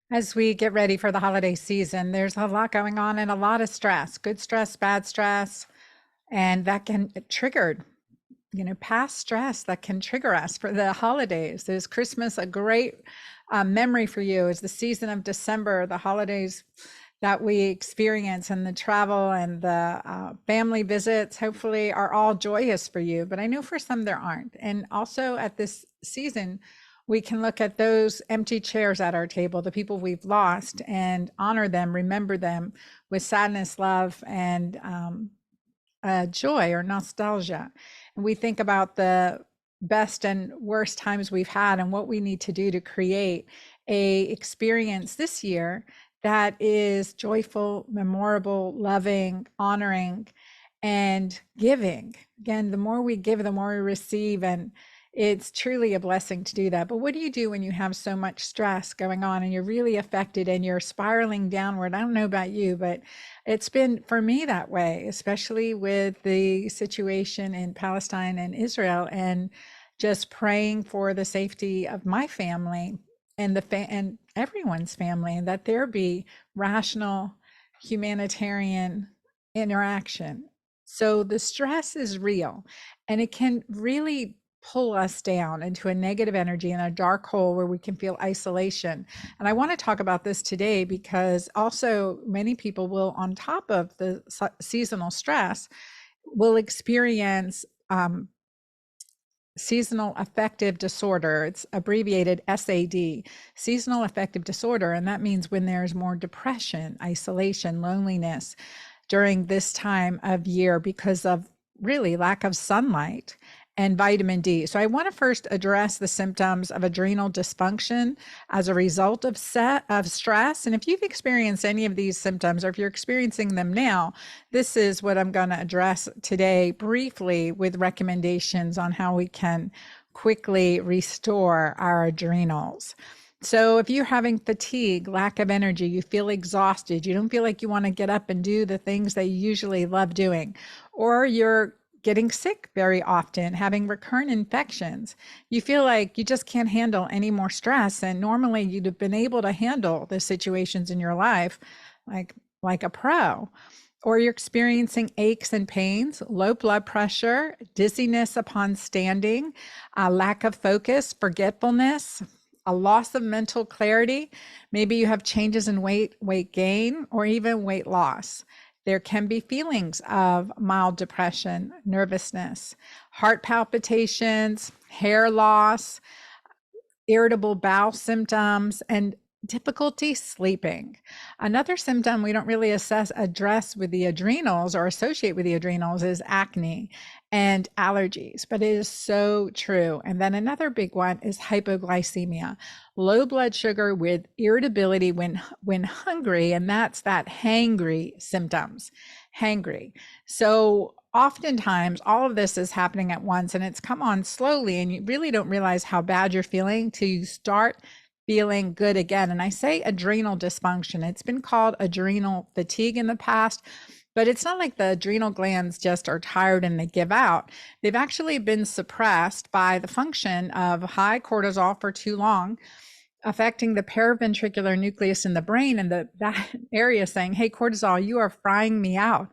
As we get ready for the holiday season, there's a lot going on and a lot of stress, good stress, bad stress, and that can trigger, past stress that can trigger us for the holidays. Is Christmas a great memory for you? Is the season of December, the holidays that we experience and the travel and the family visits hopefully are all joyous for you, but I know for some there aren't. And also at this season, we can look at those empty chairs at our table, the people we've lost, and honor them, remember them with sadness, love, and joy or nostalgia. And we think about the best and worst times we've had and what we need to do to create a experience this year that is joyful, memorable, loving, honoring, and giving. Again, the more we give, the more we receive, and it's truly a blessing to do that. But what do you do when you have so much stress going on and you're really affected and you're spiraling downward? I don't know about you, but it's been for me that way, especially with the situation in Palestine and Israel, and just praying for the safety of my family and and everyone's family, and that there be rational humanitarian interaction. So the stress is real, and it can really pull us down into a negative energy and a dark hole where we can feel isolation. And I want to talk about this today because also many people will, on top of the seasonal stress, will experience seasonal affective disorder. It's abbreviated SAD, seasonal affective disorder. And that means when there's more depression, isolation, loneliness during this time of year because of really lack of sunlight and vitamin D. So I want to first address the symptoms of adrenal dysfunction as a result of stress. And if you've experienced any of these symptoms, or if you're experiencing them now, this is what I'm going to address today briefly with recommendations on how we can quickly restore our adrenals. So if you're having fatigue, lack of energy, you feel exhausted, you don't feel like you want to get up and do the things that you usually love doing, or you're getting sick very often, having recurrent infections, you feel like you just can't handle any more stress. And normally you'd have been able to handle the situations in your life like a pro. Or you're experiencing aches and pains, low blood pressure, dizziness upon standing, a lack of focus, forgetfulness, a loss of mental clarity. Maybe you have changes in weight gain, or even weight loss. There can be feelings of mild depression, nervousness, heart palpitations, hair loss, irritable bowel symptoms, and difficulty sleeping. Another symptom we don't really address with the adrenals or associate with the adrenals is acne and allergies, but it is so true. And then another big one is hypoglycemia, low blood sugar with irritability when hungry, and that's that hangry symptoms, hangry. So oftentimes all of this is happening at once, and it's come on slowly, and you really don't realize how bad you're feeling till you start feeling good again. And I say adrenal dysfunction. It's been called adrenal fatigue in the past, but it's not like the adrenal glands just are tired and they give out. They've actually been suppressed by the function of high cortisol for too long, affecting the paraventricular nucleus in the brain, and that area saying, hey, cortisol, you are frying me out.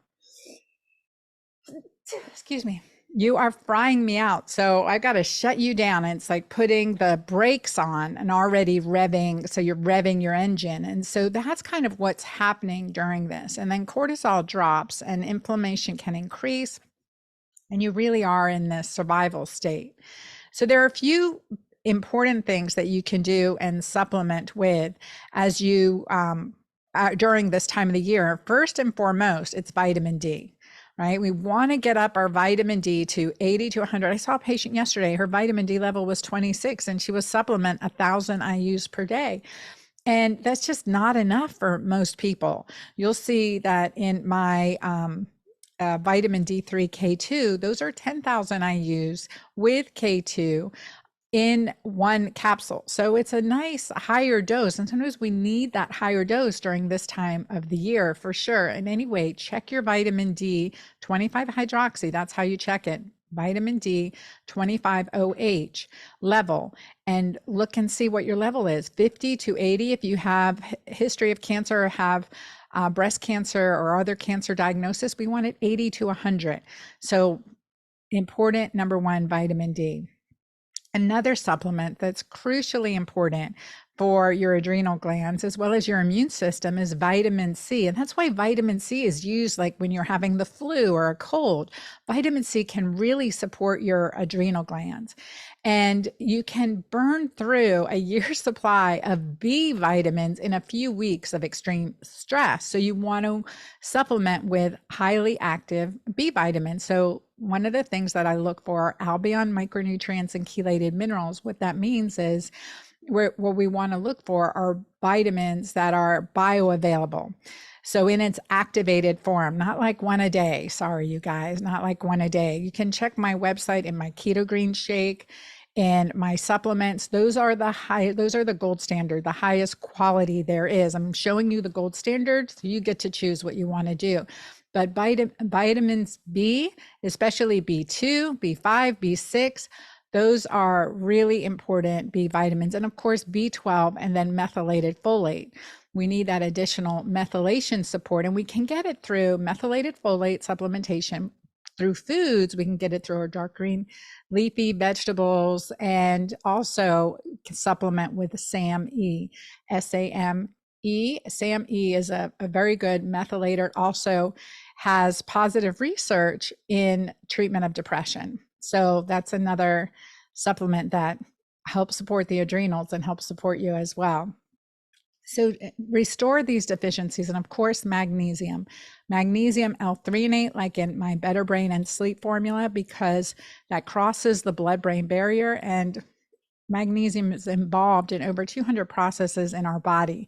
Excuse me. You are frying me out. So I got to shut you down. And it's like putting the brakes on and already revving. So you're revving your engine. And so that's kind of what's happening during this. And then cortisol drops and inflammation can increase. And you really are in this survival state. So there are a few important things that you can do and supplement with as you during this time of the year. First and foremost, it's vitamin D. Right? We want to get up our vitamin D to 80 to 100. I saw a patient yesterday, her vitamin D level was 26 and she was supplement 1,000 IUs per day. And that's just not enough for most people. You'll see that in my vitamin D3 K2, those are 10,000 IUs with K2 in one capsule. So it's a nice higher dose. And sometimes we need that higher dose during this time of the year for sure. And anyway, check your vitamin D, 25 hydroxy. That's how you check it. vitamin D 25OH level, and look and see what your level is. 50 to 80 if you have history of cancer or have breast cancer or other cancer diagnosis. We want it 80 to 100. So important, number one, vitamin D. Another supplement that's crucially important for your adrenal glands as well as your immune system is vitamin C. And that's why vitamin C is used like when you're having the flu or a cold. Vitamin C can really support your adrenal glands. And you can burn through a year's supply of B vitamins in a few weeks of extreme stress. So you want to supplement with highly active B vitamins. So one of the things that I look for are albion micronutrients and chelated minerals. What that means is what we want to look for are vitamins that are bioavailable. So in its activated form, not like one a day. Sorry, you guys, not like one a day. You can check my website in my keto-green shake and my supplements. Those are the gold standard, the highest quality there is. I'm showing you the gold standard, so you get to choose what you want to do. But vitamins B, especially B2, B5, B6, those are really important B vitamins. And of course, B12 and then methylated folate. We need that additional methylation support, and we can get it through methylated folate supplementation through foods. We can get it through our dark green leafy vegetables, and also supplement with SAMe, SAMe. SAMe is a very good methylator. Also has positive research in treatment of depression. So that's another supplement that helps support the adrenals and helps support you as well. So restore these deficiencies. And of course, magnesium L-threonate, like in my Better Brain and Sleep formula, because that crosses the blood-brain barrier, and magnesium is involved in over 200 processes in our body.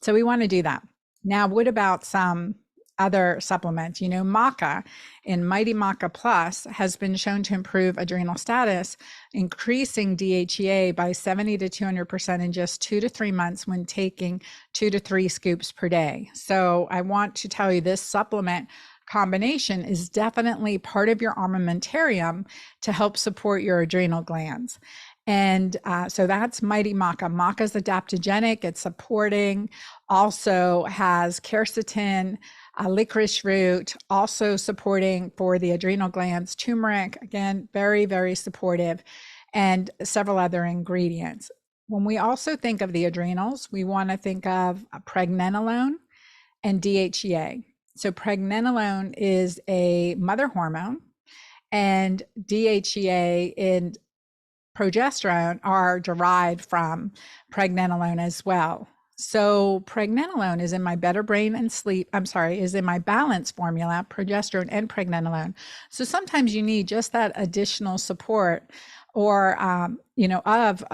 So we want to do that. Now, what about some other supplements? Maca in Mighty Maca Plus has been shown to improve adrenal status, increasing DHEA by 70 to 200% in just 2 to 3 months when taking 2 to 3 scoops per day. So I want to tell you, this supplement combination is definitely part of your armamentarium to help support your adrenal glands. And so that's Mighty Maca. Maca is adaptogenic. It's supporting, also has quercetin, licorice root, also supporting for the adrenal glands. Turmeric, again, very, very supportive, and several other ingredients. When we also think of the adrenals, we want to think of pregnenolone and DHEA. So pregnenolone is a mother hormone, and DHEA and progesterone are derived from pregnenolone as well. So pregnenolone is in my Better Brain and Sleep, is in my balance formula, progesterone and pregnenolone. So sometimes you need just that additional support or, of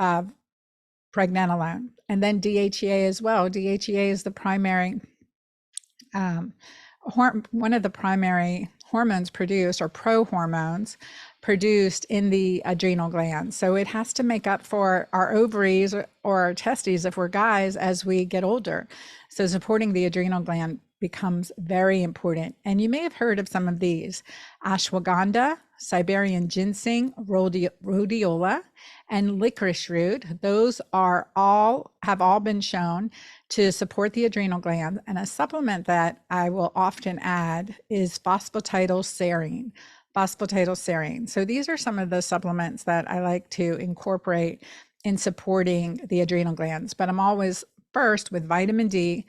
pregnenolone. And then DHEA as well. DHEA is the primary, one of the primary hormones produced, or prohormones produced in the adrenal glands. So it has to make up for our ovaries or our testes if we're guys as we get older. So supporting the adrenal gland becomes very important. And you may have heard of some of these: ashwagandha, Siberian ginseng, rhodiola, and licorice root. Those have all been shown to support the adrenal gland. And a supplement that I will often add is phosphatidylserine. So these are some of the supplements that I like to incorporate in supporting the adrenal glands. But I'm always first with vitamin D,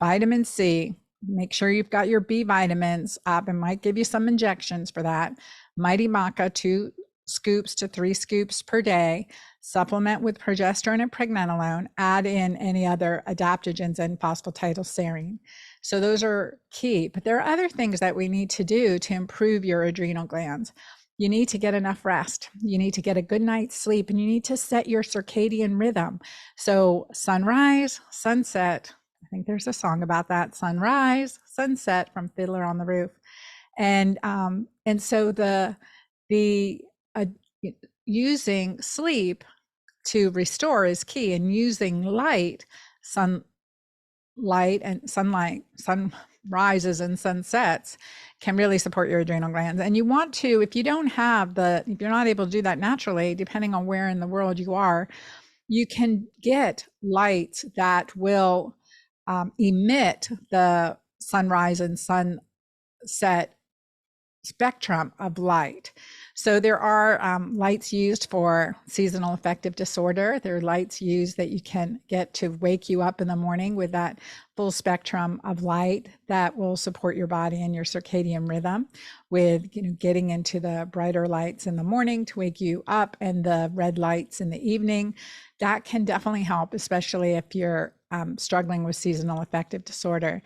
vitamin C. Make sure you've got your B vitamins up, and might give you some injections for that. Mighty Maca, 2 scoops to 3 scoops per day. Supplement with progesterone and pregnenolone. Add in any other adaptogens and phosphatidylserine. So those are key. But there are other things that we need to do to improve your adrenal glands. You need to get enough rest. You need to get a good night's sleep, and you need to set your circadian rhythm. So sunrise, sunset. I think there's a song about that. Sunrise, sunset from Fiddler on the Roof. And so the using sleep to restore is key, and using sunlight, rises and sun sets can really support your adrenal glands. And you want to, if you don't have if you're not able to do that naturally, depending on where in the world you are, you can get lights that will emit the sunrise and sunset spectrum of light. So there are lights used for seasonal affective disorder. There are lights used that you can get to wake you up in the morning with that full spectrum of light that will support your body and your circadian rhythm, with getting into the brighter lights in the morning to wake you up and the red lights in the evening. That can definitely help, especially if you're struggling with seasonal affective disorder.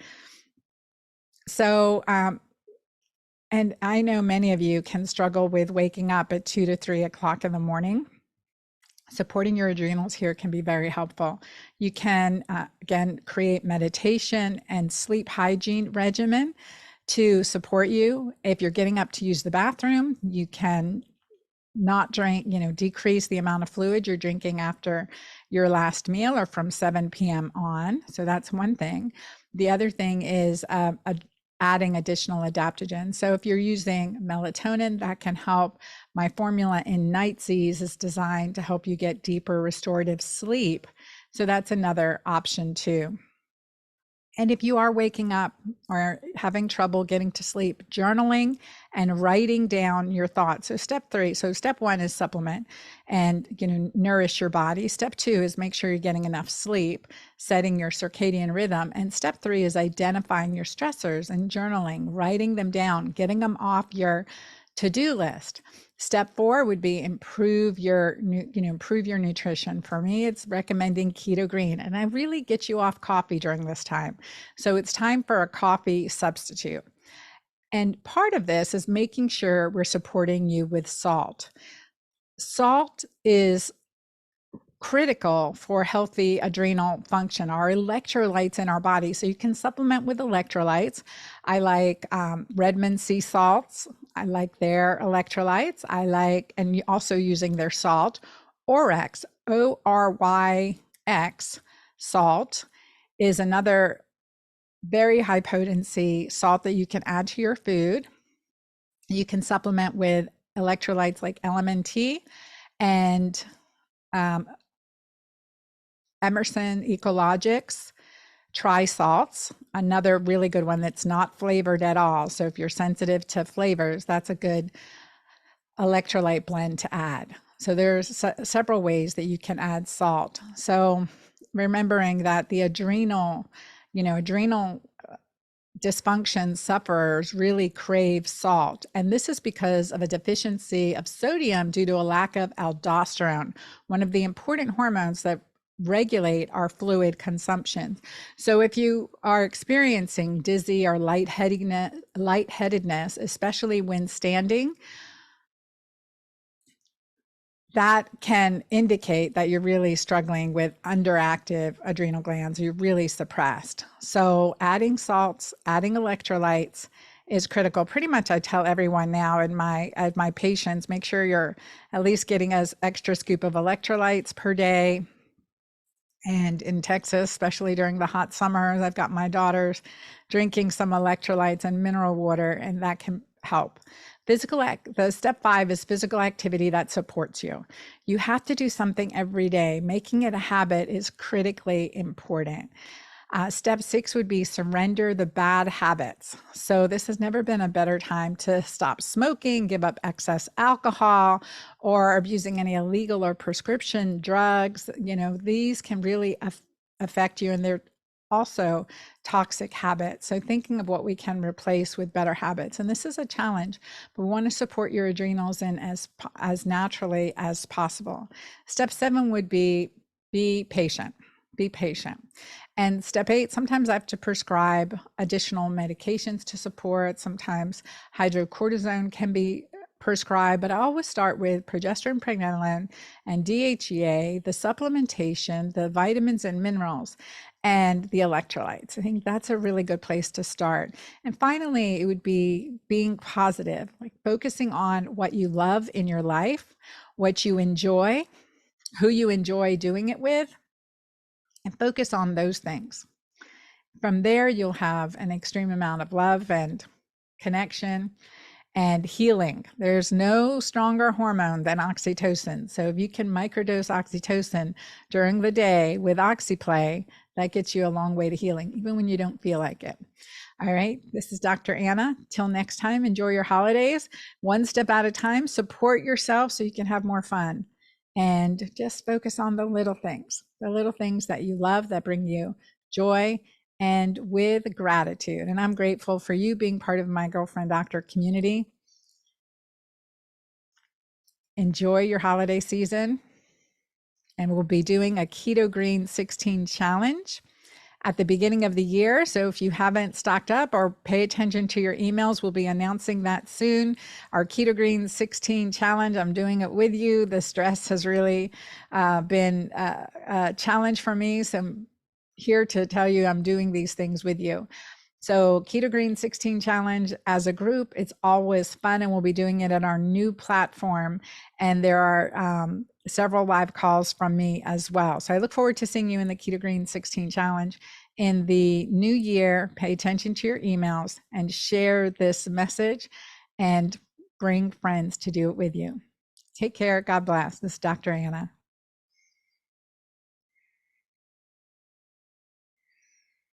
So and I know many of you can struggle with waking up at 2 to 3 o'clock in the morning. Supporting your adrenals here can be very helpful. You can, again, create meditation and sleep hygiene regimen to support you. If you're getting up to use the bathroom, you can not drink, decrease the amount of fluid you're drinking after your last meal or from 7 p.m. on. So that's one thing. The other thing is adding additional adaptogens. So if you're using melatonin, that can help. My formula in Night Seas is designed to help you get deeper restorative sleep. So that's another option too. And if you are waking up or having trouble getting to sleep, journaling and writing down your thoughts. So step 3. So step 1 is supplement and nourish your body. Step 2 is make sure you're getting enough sleep, setting your circadian rhythm. And step 3 is identifying your stressors and journaling, writing them down, getting them off your to-do list. Step 4 would be improve your nutrition. For me, it's recommending keto-green, and I really get you off coffee during this time. So it's time for a coffee substitute. And part of this is making sure we're supporting you with salt. Salt is critical for healthy adrenal function, our electrolytes in our body. So you can supplement with electrolytes. I like Redmond sea salts. I like their electrolytes. And also using their salt. Oryx, ORYX salt is another very high potency salt that you can add to your food. You can supplement with electrolytes like LMNT and Emerson Ecologics Tri-Salts, another really good one that's not flavored at all. So if you're sensitive to flavors, that's a good electrolyte blend to add. So there's several ways that you can add salt. So remembering that the adrenal dysfunction sufferers really crave salt. And this is because of a deficiency of sodium due to a lack of aldosterone, one of the important hormones that regulate our fluid consumption. So if you are experiencing dizzy or lightheadedness, especially when standing, that can indicate that you're really struggling with underactive adrenal glands. You're really suppressed. So adding salts, adding electrolytes is critical. Pretty much I tell everyone now in my patients, make sure you're at least getting an extra scoop of electrolytes per day. And in Texas, especially during the hot summers, I've got my daughters drinking some electrolytes and mineral water, and that can help. The step 5 is physical activity that supports you. You have to do something every day. Making it a habit is critically important. Step 6 would be surrender the bad habits. So this has never been a better time to stop smoking, give up excess alcohol, or abusing any illegal or prescription drugs. These can really affect you, and they're also toxic habits. So thinking of what we can replace with better habits. And this is a challenge, but we want to support your adrenals in as naturally as possible. Step 7 would be patient. Be patient. And step 8, sometimes I have to prescribe additional medications to support. Sometimes hydrocortisone can be prescribed, but I always start with progesterone, pregnenolone, and DHEA, the supplementation, the vitamins and minerals, and the electrolytes. I think that's a really good place to start. And finally, it would be being positive, like focusing on what you love in your life, what you enjoy, who you enjoy doing it with, and focus on those things. from there, you'll have an extreme amount of love and connection and healing. There's no stronger hormone than oxytocin. So if you can microdose oxytocin during the day with oxyplay, that gets you a long way to healing, even when you don't feel like it. All right, this is Dr. Anna. Till next time, enjoy your holidays, one step at a time. Support yourself so you can have more fun, and just focus on the little things that you love, that bring you joy, and with gratitude. And I'm grateful for you being part of my Girlfriend Doctor community. Enjoy your holiday season. And we'll be doing a keto-green 16 challenge at the beginning of the year. So if you haven't stocked up or pay attention to your emails, we'll be announcing that soon. Our keto-green 16 challenge, I'm doing it with you. The stress has really been a challenge for me. So I'm here to tell you I'm doing these things with you. So keto-green 16 challenge as a group, it's always fun, and we'll be doing it at our new platform. And there are several live calls from me as well. So I look forward to seeing you in the keto-green 16 challenge in the new year. Pay attention to your emails and share this message and bring friends to do it with you. Take care. God bless. This is Dr. Anna.